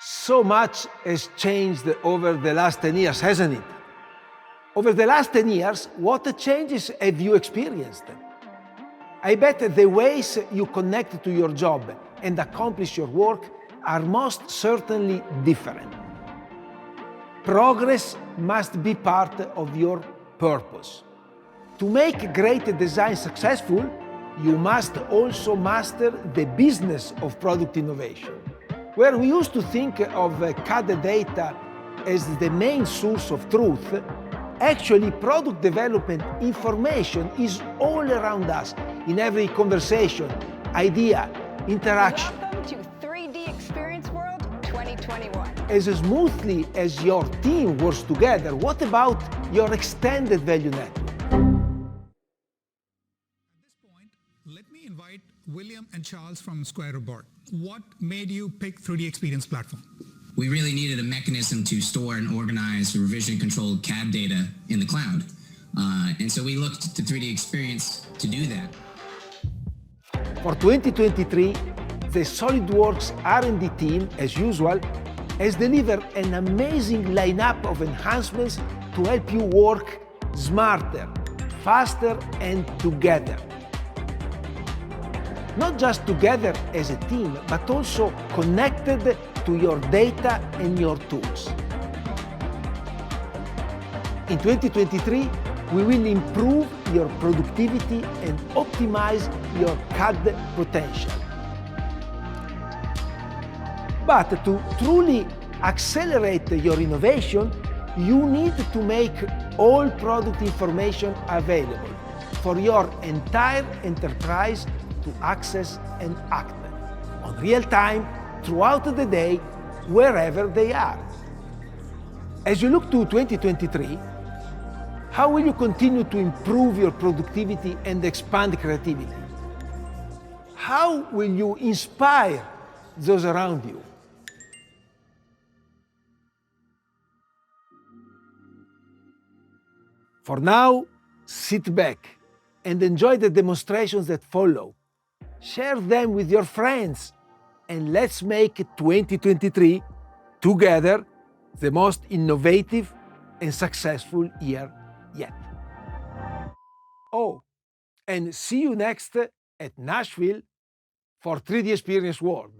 So much has changed over the last 10 years, hasn't it? Over the last 10 years, what changes have you experienced? I bet the ways you connect to your job and accomplish your work are most certainly different. Progress must be part of your purpose. To make great design successful, you must also master the business of product innovation. Where we used to think of CAD data as the main source of truth, actually product development information is all around us, in every conversation, idea, interaction. Welcome to 3D Experience World 2021. As smoothly as your team works together, what about your extended value network? Let me invite William and Charles from Square aboard. What made you pick 3D Experience platform? We really needed a mechanism to store and organize revision-controlled CAD data in the cloud. And so we looked to 3D Experience to do that. For 2023, the SOLIDWORKS R&D team, as usual, has delivered an amazing lineup of enhancements to help you work smarter, faster, and together. Not just together as a team, but also connected to your data and your tools. In 2023, we will improve your productivity and optimize your CAD potential. But to truly accelerate your innovation, you need to make all product information available for your entire enterprise to access and act on real time throughout the day, wherever they are. As you look to 2023, how will you continue to improve your productivity and expand creativity? How will you inspire those around you? For now, sit back and enjoy the demonstrations that follow. Share them with your friends, and let's make 2023 together the most innovative and successful year yet. Oh, and see you next at Nashville for 3D Experience World.